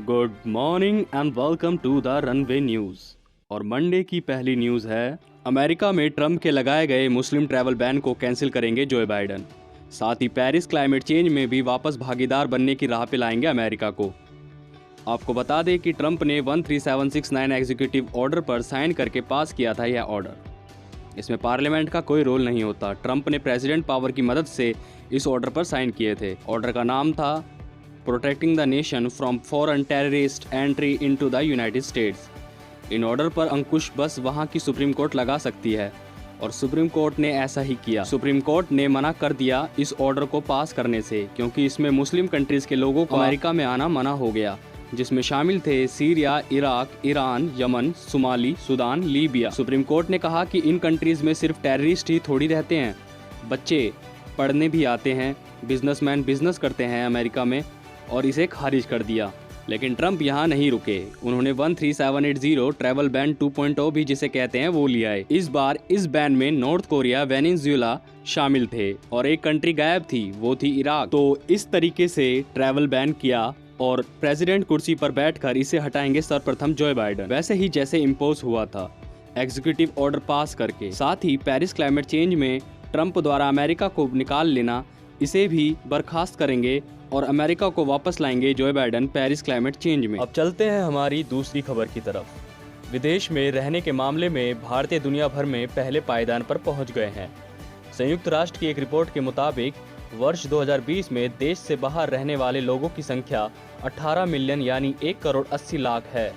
Good morning and welcome to the runway news. और Monday की पहली न्यूज़ है, अमेरिका में ट्रंप के लगाए गए मुस्लिम ट्रैवल बैन को कैंसिल करेंगे जो बाइडन। साथ ही पेरिस क्लाइमेट चेंज में भी वापस भागीदार बनने की राह पे लाएंगे अमेरिका को। आपको बता दें कि ट्रंप ने 13769 एग्जीक्यूटिव ऑर्डर पर साइन करके पास किया था यह ऑर्डर। इसमें पार्लियामेंट का कोई रोल नहीं होता। ट्रंप ने प्रेसिडेंट पावर की मदद से इस ऑर्डर पर साइन किए थे। ऑर्डर का नाम था protecting the nation from foreign terrorist entry into the United states. In order पर अंकुश बस वहां की सुप्रीम कोर्ट लगा सकती है और सुप्रीम कोर्ट ने ऐसा ही किया। सुप्रीम कोर्ट ने मना कर दिया इस ऑर्डर को पास करने से, क्योंकि इसमें मुस्लिम कंट्रीज के लोगों को अमेरिका में आना मना हो गया, जिसमें शामिल थे Syria, Iraq, Iran, Yemen, Somali, Sudan, Libya. Supreme court ने कहा कि इन कंट्रीज में सिर्फ टेररिस्ट ही थोड़ी रहते हैं, बच्चे पढ़ने भी आते हैं, बिजनेसमैन बिजनेस करते हैं अमेरिका में, और इसे खारिज कर दिया। लेकिन ट्रंप यहाँ नहीं रुके। उन्होंने 13780 ट्रैवल बैन 2.0 भी जिसे कहते हैं वो लिया है। इस बार इस बैन में नॉर्थ कोरिया, वेनेजुएला शामिल थे और एक कंट्री गायब थी, वो थी इराक। तो इस तरीके से ट्रैवल बैन किया और प्रेसिडेंट कुर्सी पर बैठकर इसे हटाएंगे सर्वप्रथम जो बाइडन, वैसे ही जैसे इम्पोज हुआ था एग्जीक्यूटिव ऑर्डर पास करके। साथ ही पेरिस क्लाइमेट चेंज में ट्रंप द्वारा अमेरिका को निकाल लेना, इसे भी बर्खास्त करेंगे और अमेरिका को वापस लाएंगे जो बाइडन पेरिस क्लाइमेट चेंज में। अब चलते हैं हमारी दूसरी खबर की तरफ। विदेश में रहने के मामले में भारतीय दुनिया भर में पहले पायदान पर पहुंच गए हैं। संयुक्त राष्ट्र की एक रिपोर्ट के मुताबिक वर्ष 2020 में देश से बाहर रहने वाले लोगों की संख्या 18 मिलियन यानी 1 करोड़ 80 लाख है।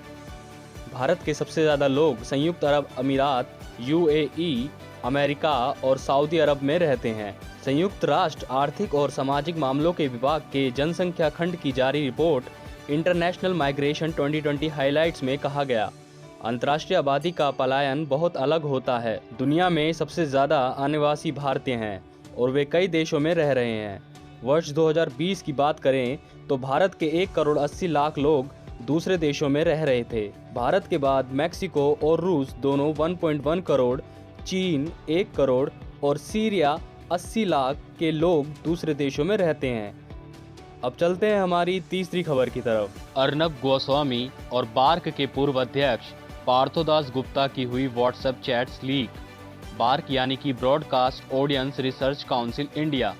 भारत के सबसे ज़्यादा लोग संयुक्त अरब अमीरात, यूएई, अमेरिका और सऊदी अरब में रहते हैं। संयुक्त राष्ट्र आर्थिक और सामाजिक मामलों के विभाग के जनसंख्या खंड की जारी रिपोर्ट इंटरनेशनल माइग्रेशन 2020 हाइलाइट्स में कहा गया, अंतर्राष्ट्रीय आबादी का पलायन बहुत अलग होता है। दुनिया में सबसे ज़्यादा अनिवासी भारतीय हैं और वे कई देशों में रह रहे हैं। वर्ष 2020 की बात करें तो भारत के 1 करोड़ 80 लाख लोग दूसरे देशों में रह रहे थे। भारत के बाद मैक्सिको और रूस दोनों 1.1 करोड़, चीन 1 करोड़ और सीरिया 80 लाख के लोग दूसरे देशों में रहते हैं। अब चलते हैं हमारी तीसरी खबर की तरफ। अर्नब गोस्वामी और बार्क के पूर्व अध्यक्ष पार्थोदास गुप्ता की हुई व्हाट्सएप चैट्स लीक। बार्क यानी कि broadcast audience research council India,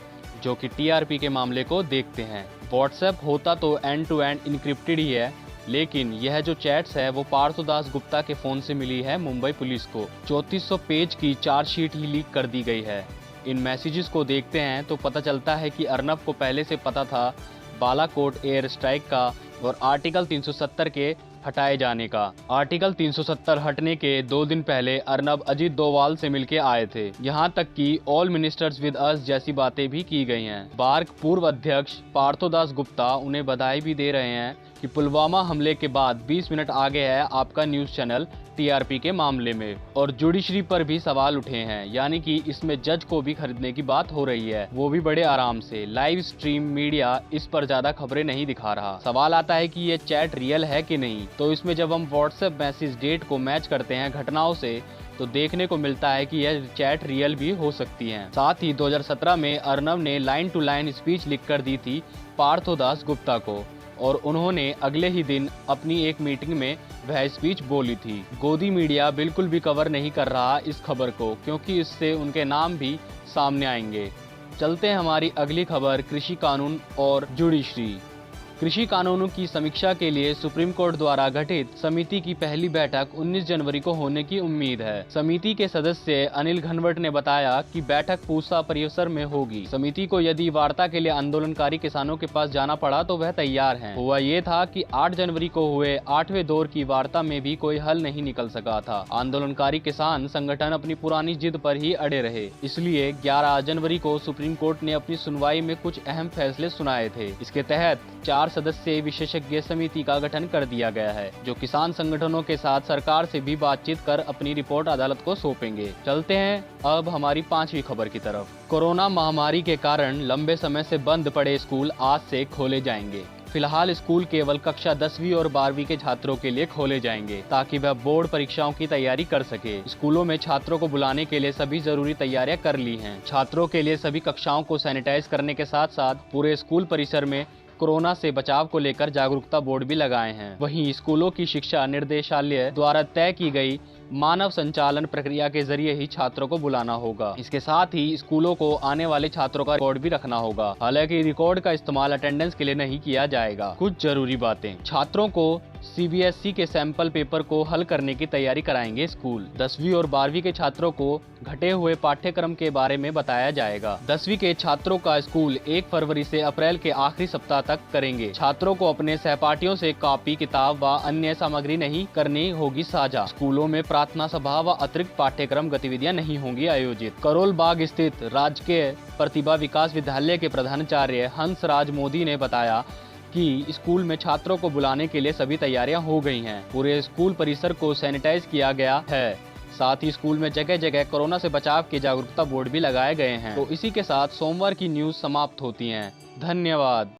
जो कि टीआरपी के मामले को देखते हैं। व्हाट्सएप होता तो एंड टू एंड इनक्रिप्टेड ही है, लेकिन यह जो चैट्स है वो पार्थोदास गुप्ता के फोन से मिली है मुंबई पुलिस को। 3400 पेज की चार्जशीट ही लीक कर दी गई है। इन मैसेजेस को देखते हैं तो पता चलता है कि अर्नब को पहले से पता था बालाकोट एयर स्ट्राइक का और आर्टिकल 370 के हटाए जाने का। आर्टिकल 370 हटने के 2 दिन पहले अर्नब अजीत डोवाल से मिलके आए थे। यहाँ तक कि ऑल मिनिस्टर्स विद अस जैसी बातें भी की गई हैं। बार्क पूर्व अध्यक्ष पार्थोदास गुप्ता उन्हें बधाई भी दे रहे हैं कि पुलवामा हमले के बाद 20 मिनट आगे है आपका न्यूज़ चैनल टीआरपी के मामले में। और जुडिशरी पर भी सवाल उठे हैं, यानी कि इसमें जज को भी खरीदने की बात हो रही है, वो भी बड़े आराम से। लाइव स्ट्रीम मीडिया इस पर ज्यादा खबरें नहीं दिखा रहा। सवाल आता है कि ये चैट रियल है कि नहीं। तो इसमें जब हम व्हाट्सएप मैसेज डेट को मैच करते हैं घटनाओं से तो देखने को मिलता है कि यह चैट रियल भी हो सकती है। साथ ही 2017 में अर्नब ने लाइन टू लाइन स्पीच लिख कर दी थी पार्थोदास गुप्ता को और उन्होंने अगले ही दिन अपनी एक मीटिंग में वह स्पीच बोली थी। गोदी मीडिया बिल्कुल भी कवर नहीं कर रहा इस खबर को, क्योंकि इससे उनके नाम भी सामने आएंगे। चलते हैं हमारी अगली खबर, कृषि कानून और जुडिशरी। कृषि कानूनों की समीक्षा के लिए सुप्रीम कोर्ट द्वारा गठित समिति की पहली बैठक 19 जनवरी को होने की उम्मीद है। समिति के सदस्य अनिल घनवट ने बताया कि बैठक पूसा परिसर में होगी। समिति को यदि वार्ता के लिए आंदोलनकारी किसानों के पास जाना पड़ा तो वह तैयार हैं। हुआ ये था कि 8 जनवरी को हुए 8वें दौर की वार्ता में भी कोई हल नहीं निकल सका था। आंदोलनकारी किसान संगठन अपनी पुरानी जिद पर ही अड़े रहे, इसलिए 11 जनवरी को सुप्रीम कोर्ट ने अपनी सुनवाई में कुछ अहम फैसले सुनाए थे। इसके तहत 4 सदस्यीय विशेषज्ञ समिति का गठन कर दिया गया है, जो किसान संगठनों के साथ सरकार से भी बातचीत कर अपनी रिपोर्ट अदालत को सौंपेंगे। चलते हैं अब हमारी 5वीं खबर की तरफ। कोरोना महामारी के कारण लंबे समय से बंद पड़े स्कूल आज से खोले जाएंगे। फिलहाल स्कूल केवल कक्षा 10वीं और 12वीं के छात्रों के लिए खोले जाएंगे, ताकि वह बोर्ड परीक्षाओं की तैयारी कर सके। स्कूलों में छात्रों को बुलाने के लिए सभी जरूरी तैयारियां कर ली हैं। छात्रों के लिए सभी कक्षाओं को सैनिटाइज करने के साथ साथ पूरे स्कूल परिसर में कोरोना से बचाव को लेकर जागरूकता बोर्ड भी लगाए हैं। वहीं स्कूलों की शिक्षा निर्देशालय द्वारा तय की गई मानव संचालन प्रक्रिया के जरिए ही छात्रों को बुलाना होगा। इसके साथ ही स्कूलों को आने वाले छात्रों का रिकॉर्ड भी रखना होगा। हालांकि रिकॉर्ड का इस्तेमाल अटेंडेंस के लिए नहीं किया जाएगा। कुछ जरूरी बातें। छात्रों को सीबीएसई के सैंपल पेपर को हल करने की तैयारी कराएंगे स्कूल। 10वीं और 12वीं के छात्रों को घटे हुए पाठ्यक्रम के बारे में बताया जाएगा। 10वीं के छात्रों का स्कूल 1 फरवरी से अप्रैल के आखिरी सप्ताह तक करेंगे। छात्रों को अपने सहपाठियों से कॉपी किताब व अन्य सामग्री नहीं करनी होगी साझा। स्कूलों में प्रार्थना सभा व अतिरिक्त पाठ्यक्रम गतिविधियां नहीं होंगी आयोजित। करोल बाग स्थित राजकीय प्रतिभा विकास विद्यालय के प्रधानाचार्य हंस राज मोदी ने बताया कि स्कूल में छात्रों को बुलाने के लिए सभी तैयारियां हो गई हैं। पूरे स्कूल परिसर को सैनिटाइज किया गया है। साथ ही स्कूल में जगह जगह कोरोना से बचाव के जागरूकता बोर्ड भी लगाए गए हैं। तो इसी के साथ सोमवार की न्यूज समाप्त होती हैं। धन्यवाद।